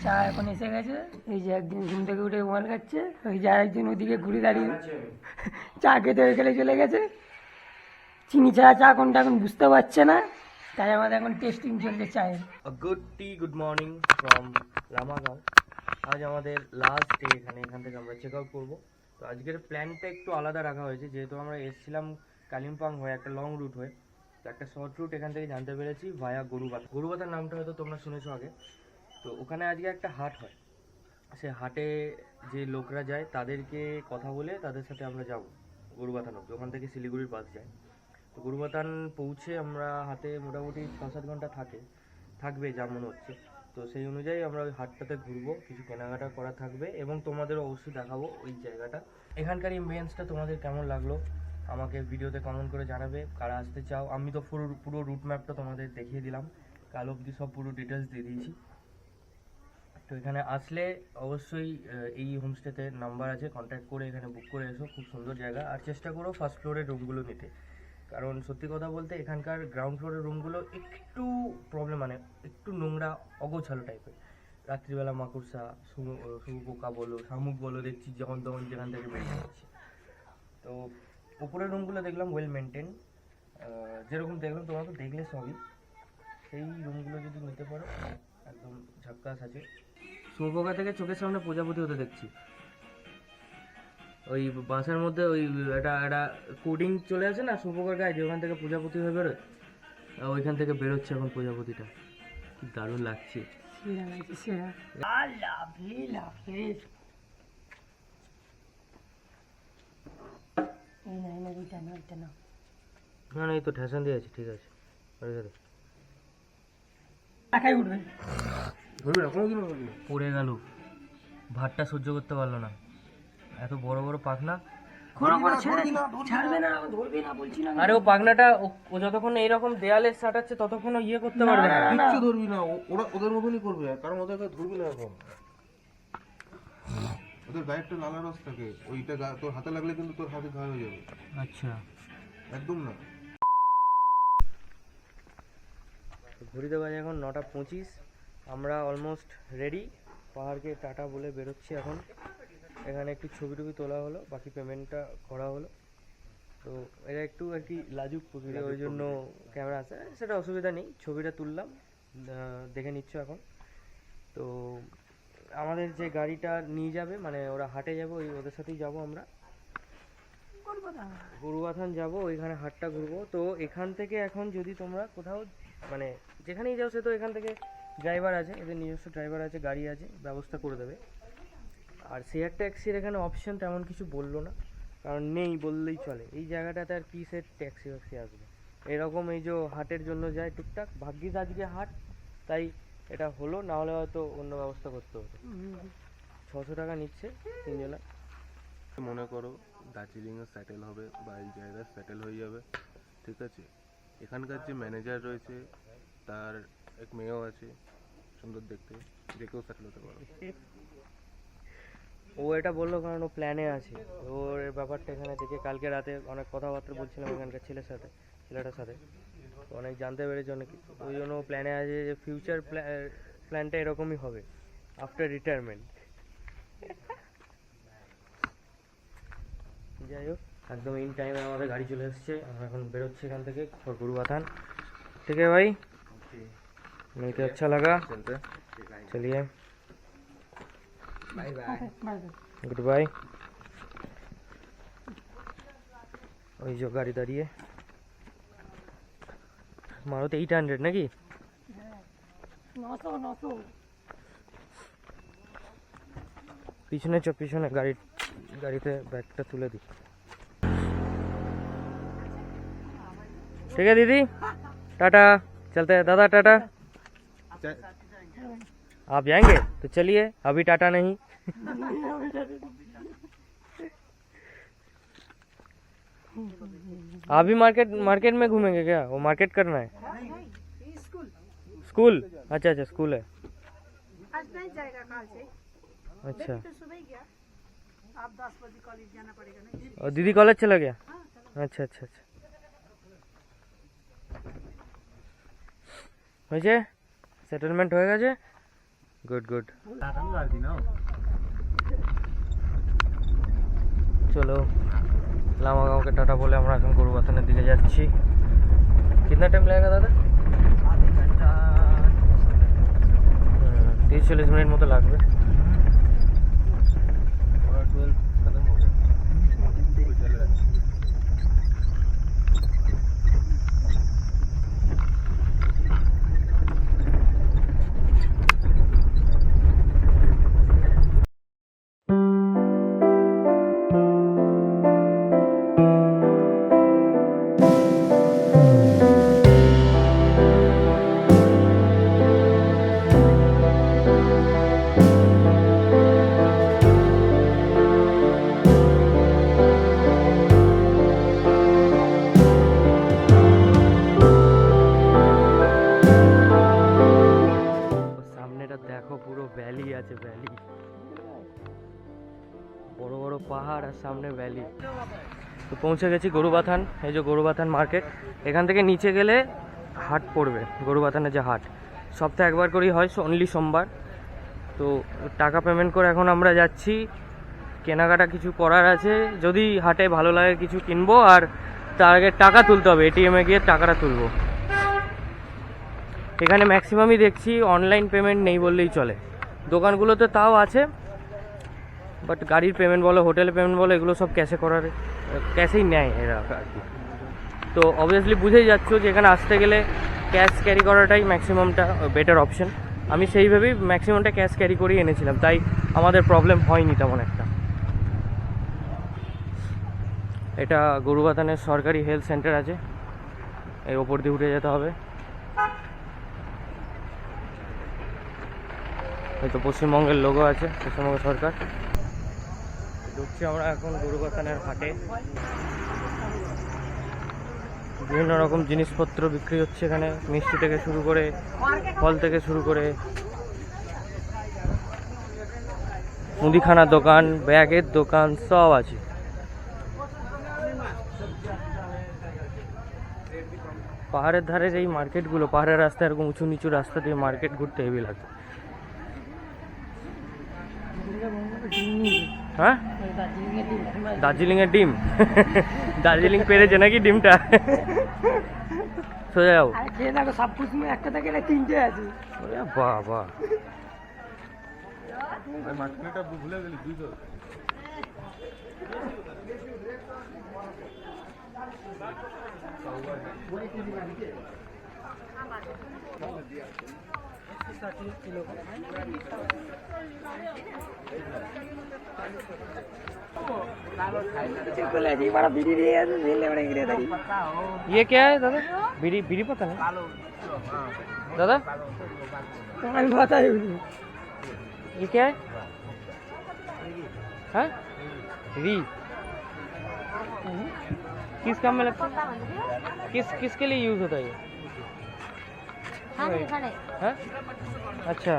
চা এখন এসে গেছে। এই যে একদিন ঘুম থেকে উঠে মোবাইল খাচ্ছে, ওই যে আরেকজন ওদিকে ঘুরে দাঁড়িয়ে চা খেতে ওইখানে চলে গেছে। চিনি ছাড়া চা কোনটা এখন বুঝতে পারছে না, তাই আমাদের এখন টেস্টিং চলছে চায়ের। গুড মর্নিং ফ্রম রামাগাঁও। আজ আমাদের লাস্ট ডে এখান থেকে আমরা চেক আউট করবো। তো আজকের প্ল্যানটা একটু আলাদা রাখা হয়েছে, যেহেতু আমরা এসেছিলাম কালিম্পং হয়ে একটা লং রুট হয়ে, তো একটা শর্ট রুট এখান থেকে জানতে পেরেছি ভায়া গরুবাতার নামটা হয়তো তোমরা শুনেছো আগে। তো ওখানে আজকে একটা হাট হয়, সে হাটে যে লোকরা যায় তাদেরকে কথা বলে তাদের সাথে আমরা যাব গরুবাথান অব্দি। ওখান থেকে শিলিগুড়ির বাস যায়। তো গরুবাথান পৌঁছে আমরা হাতে মোটামুটি 6-7 ঘন্টা থাকবে যা মনে হচ্ছে। তো সেই অনুযায়ী আমরা ওই হাটটাতে ঘুরবো, কিছু কেনাকাটা করা থাকবে এবং তোমাদেরও অবশ্যই দেখাবো ওই জায়গাটা। এখানকার ইম্বিয়েন্সটা তোমাদের কেমন লাগলো আমাকে ভিডিওতে কমেন্ট করে জানাবে, কারা আসতে চাও। আমি তো পুরো রুট ম্যাপটা তোমাদের দেখিয়ে দিলাম, কাল অবধি সব পুরো ডিটেলস দিয়ে দিয়েছি। তো এখানে আসলে অবশ্যই এই হোমস্টেতে নাম্বার আছে, কন্ট্যাক্ট করে এখানে বুক করে এসো। খুব সুন্দর জায়গা, আর চেষ্টা করো ফার্স্ট ফ্লোরের রুমগুলো নিতে, কারণ সত্যি কথা বলতে এখানকার গ্রাউন্ড ফ্লোরের রুমগুলো একটু প্রবলেম, মানে একটু নোংরা অগোছালো টাইপের। রাত্রিবেলা মাকড়সা, শুঁয়োপোকা বলো, শামুক বলো, দেখছি যখন তখন যেখান থেকে বেরিয়ে যাচ্ছে। তো উপরের রুমগুলো দেখলাম ওয়েল মেনটেন, যেরকম দেখলাম তোমরা তো দেখলে সবই। সেই রুমগুলো যদি নিতে পারো একদম ঝাক্কাস আছে। শুঁয়োপোকা থেকে চোখের সামনে প্রজাপতি হতে দেখছি, ওই বাসার মধ্যে ওই একটা কোডিং চলে আসে না শুঁয়োপোকার গায়ে, যে ওখান থেকে প্রজাপতি হয়ে বেরোয়, ওইখান থেকে বেরোচ্ছে এখন প্রজাপতিটা। কি দারুণ লাগছে। না না, এই তো ঠেসান দিয়ে আছে, ঠিক আছে। পড়ে গেল, ভাতটা সহ্য করতে পারলো না, এত বড় বড় পাখনা। আরে ও পাখনাটা ও যতক্ষণ এইরকম দেয়ালে সাটাচ্ছে ততক্ষণ ইয়ে করতে পারবে না। কিচ্ছু ধরবি না, ওরা ওদের মতনই করবে, কারণ ওদেরকে ধরবি না এখন। ওদের গায়ে একটা লালা রস থাকে, ওইটা তোর হাতে লাগলে কিন্তু তোর হাতে ঘা হয়ে যাবে। আচ্ছা, একদম না। ঘুরিতে বাজে এখন 9:25, আমরা অলমোস্ট রেডি। পাহাড়কে টাটা বলে বেরোচ্ছি এখন। এখানে একটু ছবি টবি তোলা হলো, বাকি পেমেন্টটা করা হলো। তো এটা একটু আর কি লাজুক প্রকৃতি, ওই জন্য ক্যামেরা আছে, সেটা অসুবিধা নেই। ছবিটা তুললাম, দেখে নিচ্ছ এখন। তো আমাদের যে গাড়িটা নিয়ে যাবে, মানে ওরা হাটে যাবে, ওদের সাথেই যাব আমরা। গরুবাথান যাব, ওইখানে হাটটা ঘুরবো। তো এখান থেকে এখন যদি তোমরা কোথাও মানে যেখানেই যাও, সে তো এখান থেকে ড্রাইভার আছে, এদের নিজস্ব ড্রাইভার আছে, গাড়ি আছে, ব্যবস্থা করে দেবে। আর শেয়ার ট্যাক্সির এখানে অপশন তেমন কিছু বললো না, কারণ নেই বললেই চলে। এই জায়গাটাতে আর কি সে ট্যাক্সি ফ্যাক্সি আসবে এরকম। এই যে হাটের জন্য যায় টুকটাক, ভাগ্যিস আজকে হাট, তাই এটা হলো, না হলে হয়তো অন্য ব্যবস্থা করতে হতো। 600 টাকা নিচ্ছে তিনজনা। মনে করো দার্জিলিংয়ে সেটেল হবে বা এই জায়গায় সেটেল হয়ে যাবে, ঠিক আছে। এখানকার যে ম্যানেজার রয়েছে তার এক মেয়েও আছে, সুন্দর দেখতে, দেখেও সেটেল হতে পারো। ও এটা বললো কারণ ও প্ল্যানে আছে। ওর ব্যাপারটা এখানে দেখে কালকে রাতে অনেক কথাবার্তা বলছিলাম এখানকার ছেলেটার সাথে, অনেক জানতে পেরেছে অনেক কিছু। ওই জন্য ও প্ল্যানে আছে যে ফিউচার প্ল্যানটা এরকমই হবে আফটার রিটায়ারমেন্ট। যাই হোক, একদম ইন টাইমে আমাদের গাড়ি চলে এসছে। আমরা এখন বেরোচ্ছি এখান থেকে গরুবাথান। ঠিক আছে ভাই, মিলকে अच्छा लगा, चलिए बाय बाय, गुड बाय। ওই যে গাড়ি দাঁড়িয়ে, মারুতি 800 নাকি? 900 পিছনে পিছনে গাড়িতে ব্যাগটা তুলে দিই। ठीक है दीदी, टाटा, चलते हैं दादा, टाटा। आप जाएंगे तो चलिए, अभी टाटा नहीं। आप भी मार्केट में घूमेंगे क्या? वो मार्केट करना है। स्कूल, अच्छा स्कूल है। आज नहीं जाएगा, कल से। अच्छा, तो सुबह ही गया, आप 10 बजे कॉलेज जाना पड़ेगा ना। और दीदी कॉलेज चला गया? अच्छा। হয়েছে, সেটেলমেন্ট হয়ে গেছে। गुड गुड चलो लामा गाँव के टाटा बोले আমরা এখন গরুবাথানের দিকে যাচ্ছি। कितना टाइम लगेगा दादा? 30-40 मिनट মতো লাগবে। সামনেটা দেখো পুরো ভ্যালি আছে, ভ্যালি, বড় বড় পাহাড় আর সামনে ভ্যালি। তো পৌঁছে গেছি গরুবাথান। এই যে গরুবাথান মার্কেট, এখান থেকে নিচে গেলে হাট পড়বে। গরুবাথানের যে হাট সপ্তাহে একবার করেই হয়, অনলি সোমবার। তো টাকা পেমেন্ট করে এখন আমরা যাচ্ছি, কেনাকাটা কিছু করার আছে, যদি হাটে ভালো লাগে কিছু কিনবো, আর তার আগে টাকা তুলতে হবে, এটিএমে গিয়ে টাকাটা তুলবো। এখানে ম্যাক্সিমামই দেখছি অনলাইন পেমেন্ট নেই বললেই চলে, দোকানগুলোতে তাও আছে, বাট গাড়ির পেমেন্ট বলো, হোটেলে পেমেন্ট বলো, এগুলো সব ক্যাশে করার, ক্যাশেই নেয় এরা আর কি। তো অবভিয়াসলি বুঝেই যাচ্ছ যে এখানে আসতে গেলে ক্যাশ ক্যারি করাটাই ম্যাক্সিমামটা বেটার অপশন। আমি সেইভাবেই ম্যাক্সিমামটা ক্যাশ ক্যারি করেই এনেছিলাম, তাই আমাদের প্রবলেম হয়নি তেমন একটা। এটা গরুবাথানের সরকারি হেলথ সেন্টার আছে, এই ওপর দিয়ে উঠে যেতে হবে। এই তো পশ্চিমবঙ্গের লোগো আছে, পশ্চিমবঙ্গ সরকার। ঢুকছি আমরা এখন গরুবাথানের হাটে। বিভিন্ন রকম জিনিসপত্র বিক্রি হচ্ছে এখানে, মিষ্টি থেকে শুরু করে, ফল থেকে শুরু করে, মুদিখানার দোকান, ব্যাগের দোকান সব আছে। পাহাড়ের ধারের এই মার্কেটগুলো, পাহাড়ের রাস্তা, এরকম উঁচু নিচু রাস্তা দিয়ে মার্কেট ঘুরতে হেভি লাগে। হ্যাঁ, দার্জিলিংয়ের ডিম। দার্জিলিং পেরেছে নাকি ডিমটা? সোজা যাও। খেয়ে দেখো, সব কিছু একটা থেকে 3টে আছে। বাহ বাহ, ভুলে গেলি 200। ये क्या है दादा? बीड़ी बीड़ी पता नहीं दादा, আমি बताई ये क्या है? हाँ, री किस काम में लगता है? किसके लिए यूज होता है ये? हाँ? अच्छा,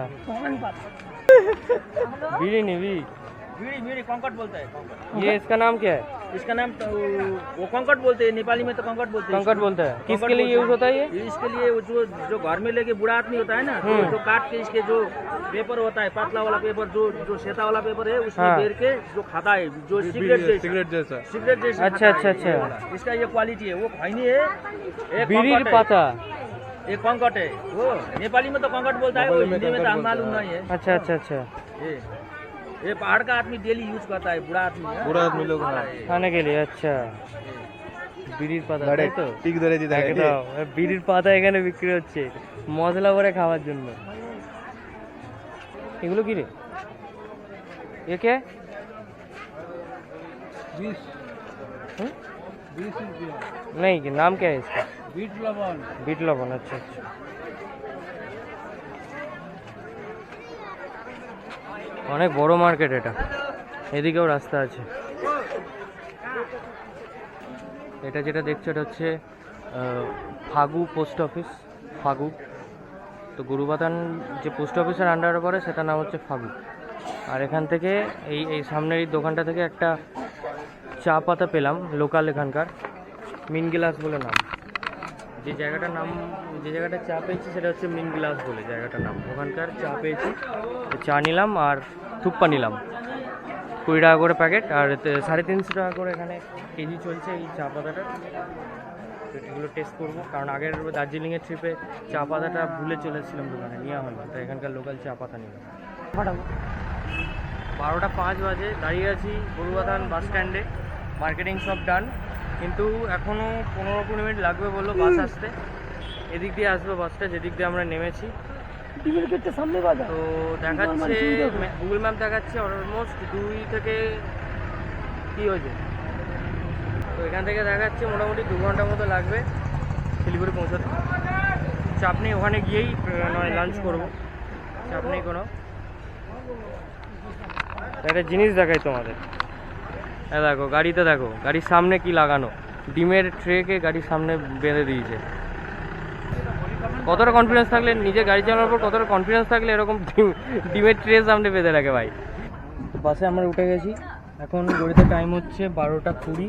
बीड़ी नहीं, बीड़ी बीड़ी बीड़ी कॉन्कॉर्ड बोलता है। ये इसका नाम क्या है? इसका नाम तो वो कॉन्कॉर्ड बोलते हैं, नेपाली में तो कॉन्कॉर्ड बोलते हैं। कंकड़ बोलता है। किसके लिए यूज होता है ये? इसके लिए वो जो घर में लेके बूढ़ा आदमी होता है ना, जो काट के इसके जो पेपर होता है, पतला वाला पेपर, जो सेता वाला पेपर है, उसमें हाँ। घेर के जो खाता है, जो सिगरेट जैसा सिगरेट जैसा। अच्छा अच्छा अच्छा, इसका ये क्वालिटी है। वो खैनी है, एक बीड़ी कॉन्कॉर्ड है, पाता। एक कॉन्कॉर्ड है। वो नेपाली में तो कॉन्कॉर्ड बोलता है, वो हिंदी में तो हम मालूम नहीं है। अच्छा अच्छा अच्छा, ये पहाड़ का आदमी डेली यूज करता है, बूढ़ा आदमी है। बुरा आदमी लोग खाने के लिए। अच्छा, বিড়ির পাতা, তাই তো? ঠিক ধরে দিতে একদম বিড়ির পাতা এখানে বিক্রি হচ্ছে মশলা করে খাওয়ার জন্য। এগুলো কি রে? এ কে? 20 হুম? 20 रुपया। नहीं, नाम क्या है इसका? बीट लवन। बीट लवन। अच्छा अच्छा, অনেক বড় মার্কেট এটা, এদিকেও রাস্তা আছে। এটা যেটা দেখছো এটা হচ্ছে ফাগু পোস্ট অফিস, ফাগু। তো গরুবাথান যে পোস্ট অফিসের আন্ডারে পড়ে সেটার নাম হচ্ছে ফাগু। আর এখান থেকে এই সামনের এই দোকানটা থেকে একটা চা পাতা পেলাম, লোকাল এখানকার, মিন গ্লাস বলে নাম। যে জায়গাটার নাম, যে জায়গাটা চা পেয়েছি সেটা হচ্ছে মিন গ্লাস বলে জায়গাটার নাম। ওখানকার চা পেয়েছি, তো চা নিলাম আর থুপ্পা নিলাম 20 টাকা করে প্যাকেট, আর 350 টাকা করে এখানে কেজি চলছে এই চা পাতাটা। তো এগুলো টেস্ট করবো, কারণ আগের দার্জিলিংয়ের ট্রিপে চা পাতাটা ভুলে চলে এসেছিলাম দোকানে, নেওয়া হলো, তো এখানকার লোকাল চা পাতা নিলাম। ফাটাবো। 12টা 5 বাজে, দাঁড়িয়ে আছি গরুবাথান বাস স্ট্যান্ডে। মার্কেটিং সব ডান, কিন্তু এখনও 15-20 মিনিট লাগবে বললো বাস আসতে। এদিক দিয়ে আসবে বাসটা, যেদিক দিয়ে আমরা নেমেছি। টিকিট কেটে সামনে বাজা। তো দেখাচ্ছে গুগল ম্যাপ দেখাচ্ছে অলমোস্ট 2 থেকে কী হয়েছে, তো এখান থেকে দেখাচ্ছে মোটামুটি 2 ঘন্টার মতো লাগবে শিলিগুড়ি পৌঁছাতে। চাপ নেই, ওখানে গিয়েই নয় লাঞ্চ করবো, চাপ নেই কোনো। একটা জিনিস দেখাই তোমাদের, দেখো গাড়িতে, দেখো গাড়ির সামনে কি লাগানো, ডিমের ট্রেকে গাড়ির সামনে বেঁধে দিয়েছে। কতটা কনফিডেন্স থাকলে, নিজে গাড়ি চালানোর পর কতটা কনফিডেন্স থাকলে এরকম ডিমের ট্রে সামনে বেঁধে রাখে ভাই। বাসে আমরা উঠে গেছি, এখন ঘড়িতে টাইম হচ্ছে 12টা 20,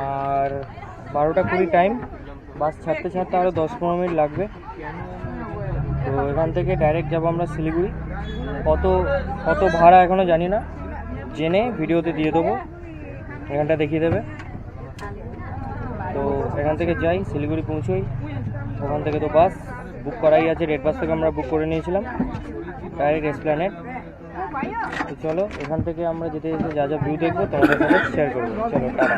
আর 12টা 20 টাইম। বাস ছাড়তে ছাড়তে আরও 10-15 মিনিট লাগবে। তো এখান থেকে ডাইরেক্ট যাবো আমরা শিলিগুড়ি। কত ভাড়া এখনও জানি না, জেনে ভিডিওতে দিয়ে দেবো, এখানটা দেখিয়ে দেবে। তো এখান থেকে যাই, শিলিগুড়ি পৌঁছোই, ওখান থেকে তো বাস বুক করাই আছে, রেড বাস থেকে আমরা বুক করে নিয়েছিলাম ডাইরেক্ট এসপ্ল্যানেড। তো চলো এখান থেকে আমরা যেতে যেতে যা যা ভিউ দেখবো তোমাদের সাথে শেয়ার করবো। চলো টাটা।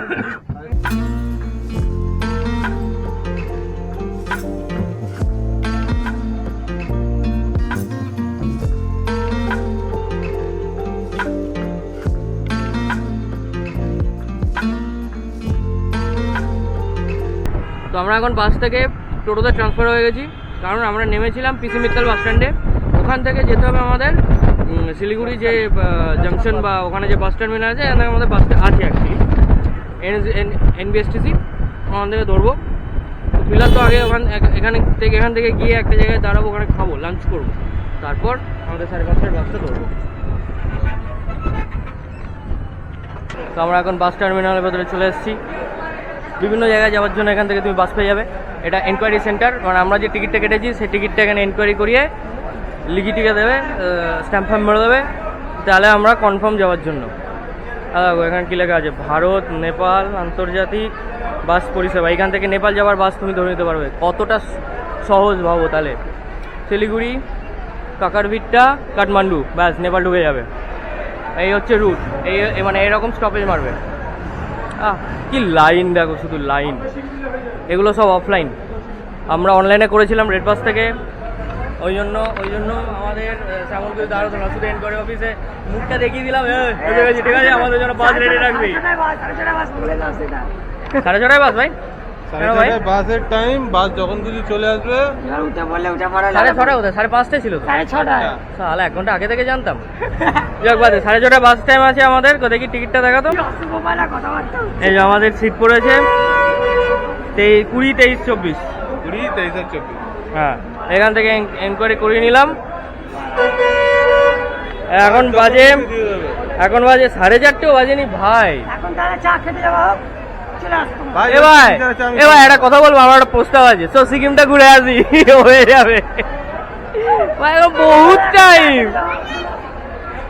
তো আমরা এখন বাস থেকে টোটোতে ট্রান্সফার হয়ে গেছি, কারণ আমরা নেমেছিলাম পিসি মিত্তাল বাস স্ট্যান্ডে। ওখান থেকে যেতে হবে আমাদের শিলিগুড়ি যে জাংশন বা ওখানে যে বাস টার্মিনাল আছে, এখানে আমাদের বাস আছে অ্যাকচুয়ালি NBSTC, ওখান থেকে ধরবো। তো ফিলহাল তো আগে এখান থেকে গিয়ে একটা জায়গায় দাঁড়াবো, ওখানে খাবো, লাঞ্চ করবো, তারপর আমাদের 5:30টার বাসটা ধরবো। তো আমরা এখন বাস টার্মিনালের ভেতরে চলে এসেছি। বিভিন্ন জায়গায় যাওয়ার জন্য এখান থেকে তুমি বাস পেয়ে যাবে। এটা এনকোয়ারি সেন্টার, মানে আমরা যে টিকিটটা কেটেছি সেই টিকিটটা এখানে এনকোয়ারি করিয়ে লিখিটিকে দেবে, স্ট্যাম্প ফ্যাম্প মেরে দেবে, তাহলে আমরা কনফার্ম যাওয়ার জন্য। এখানে কী লেখা আছে, ভারত নেপাল আন্তর্জাতিক বাস পরিষেবা। এখান থেকে নেপাল যাওয়ার বাস তুমি ধরে নিতে পারবে। কতটা সহজ ভাবো তাহলে, শিলিগুড়ি কাকারভিট্টা কাঠমান্ডু, ব্যাস নেপাল ঢুকে যাবে। এই হচ্ছে রুট, এই মানে এরকম স্টপেজ মারবে। কি লাইন দেখো, শুধু লাইন। এগুলো সব অফলাইন, আমরা অনলাইনে করেছিলাম রেড বাস থেকে। ওই জন্য আমাদের তেমন কিছু দাঁড়াতো না, শুধু এনকোয়ারি অফিসে মুখটা দেখিয়ে দিলাম, ঠিক আছে আমাদের জন্য বাস রেডি রাখবি। 6:30 বাস ভাই, বাসের টাইম, বাস যখন কিছু চলে আসবে। 6:30 কোথায়, 5:30 ছিল তো। 6:30 সালা 1 ঘন্টা আগে থেকে জানতাম। যাক বাদে, 6:30 বাস টাইম আছে আমাদের। দেখি টিকিটটা দেখাতো। এই যে আমাদের সিট পড়েছে 20, 23, 24। 20, 23 আর 24। হ্যাঁ, এখান থেকে এনকোয়ারি করিয়ে নিলাম। এখন বাজে 4:30 বাজেনি ভাই। এখন তাহলে চা খেতে যাবো, চলে আসবো। এবার একটা কথা বলবো, আমার একটা প্রস্তাব আছে। তো সিকিমটা ঘুরে আসি, হয়ে যাবে ভাই।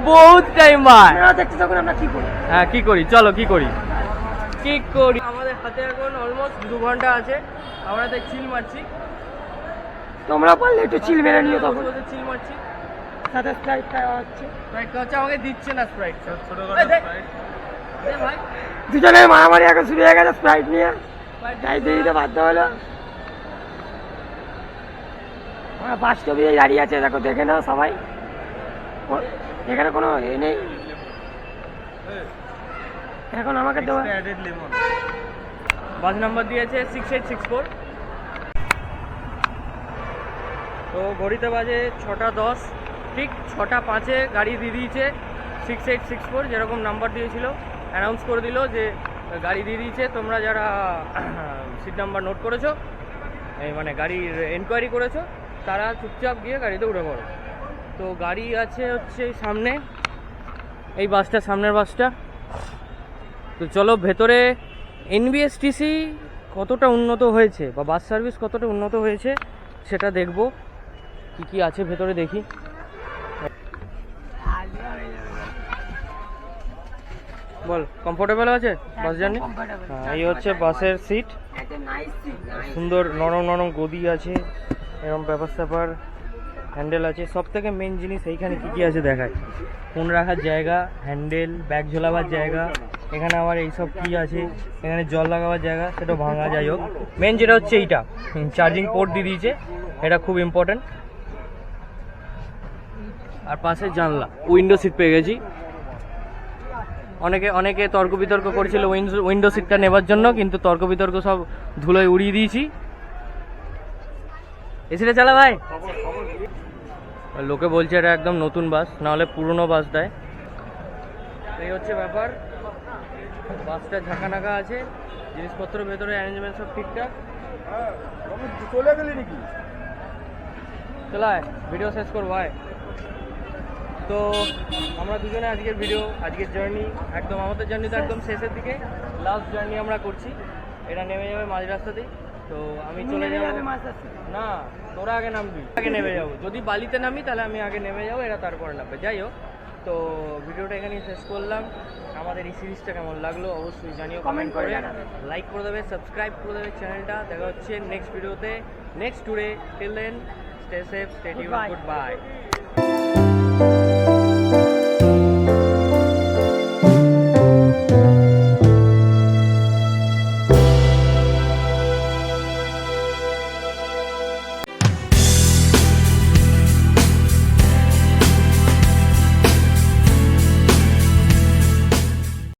বহুত টাইম ভাই। দেখতে তখন আমরা কি করি। হ্যাঁ কি করি, চলো কি করি। আমাদের হাতে এখন অলমোস্ট 2 ঘন্টা আছে, আমরা তাই চিল মারছি। তোমরা পারলে একটু চিল মেরে নিও, তখন চিল মারছি। সাথে স্প্রাইট খাওয়া হচ্ছে। স্প্রাইট হচ্ছে, আমাকে দিচ্ছে না স্প্রাইট। ভাই দুজনের মারামারি এখন শুরু হয়ে গেছে স্প্রাইট নিয়ে, তাই দিতে বাধ্য হলো। আমরা বাস স্টপে দাঁড়িয়ে আছে, দেখো দেখে নাও সবাই। এখানে কোনো এ নেই এখন আমাকে দেওয়া। বাস নাম্বার দিয়েছে 6864। তো ঘড়িতে বাজে 6:10, ঠিক 6:05 গাড়ি দিয়ে দিয়েছে 6864, যেরকম নাম্বার দিয়েছিল। অ্যানাউন্স করে দিল যে গাড়ি দিয়ে দিয়েছে, তোমরা যারা সিট নাম্বার নোট করেছো, এই মানে গাড়ির এনকোয়ারি করেছো, তারা চুপচাপ গিয়ে গাড়িতে উঠে পড়ো। তো গাড়ি আছে হচ্ছে সামনে, এই বাসটা, সামনের বাসটা। তো চলো ভেতরে NBSTC কতটা উন্নত হয়েছে বা বাস সার্ভিস কতটা উন্নত হয়েছে সেটা দেখব। কি কি আছে ভেতরে দেখি। বল, কমফোর্টেবল আছে বাস জার্নি? হ্যাঁ, এই হচ্ছে বাসের সিট, একদম নাইস সিট, সুন্দর নরম নরম গদি আছে, এরকম ব্যাপার স্যাপার, হ্যান্ডেল আছে। সব থেকে মেন জিনিস এইখানে কি কি আছে দেখায়। ফোন রাখার জায়গা, হ্যান্ডেল, ব্যাগ ঝোলাবার জায়গা, এখানে আবার এইসব কি আছে, এখানে জল লাগাবার জায়গা, সেটা ভাঙা। যাই হোক, মেন যেটা হচ্ছে এইটা চার্জিং পোর্ট দিয়ে দিয়েছে, এটা খুব ইম্পর্টেন্ট। আর পাশে জানলা, উইন্ডো সিট পেয়ে গেছি। অনেকে তর্ক বিতর্ক করেছিল উইন্ডো সিটটা নেবার জন্য, কিন্তু তর্ক বিতর্ক সব ধুলোয় উড়িয়ে দিয়েছি। এসিটা চালা ভাই। লোকে বলছে এটা একদম নতুন বাস, নাহলে পুরনো বাস দেয়। এই হচ্ছে ব্যাপার। বাসটা ঝাঁকানাকা আছে, জিনিসপত্র ভেতরে অ্যারেঞ্জমেন্ট সব ঠিকঠাক। চলে গেলি নাকি? চলায় ভিডিও শেষ করবো ভাই। তো আমরা দুজনে আজকের জার্নি একদম, আমাদের জার্নি তো একদম শেষের দিকে, লাস্ট জার্নি আমরা করছি। এটা নেমে যাবে মাঝ রাস্তাতেই। তো আমি চলে যাবো। না, তোরা আগে নামবি, আগে নেমে যাবো। যদি বালিতে নামি তাহলে আমি আগে নেমে যাবো, এরা তারপরে নামবে। যাই হোক, তো ভিডিওটা এখানেই শেষ করলাম। আমাদের এই সিরিজটা কেমন লাগলো অবশ্যই জানিও, কমেন্ট করে লাইক করে দেবে, সাবস্ক্রাইব করে দেবে চ্যানেলটা। দেখা হচ্ছে নেক্সট ভিডিওতে, next today. Till then, stay safe, stay tune, good by.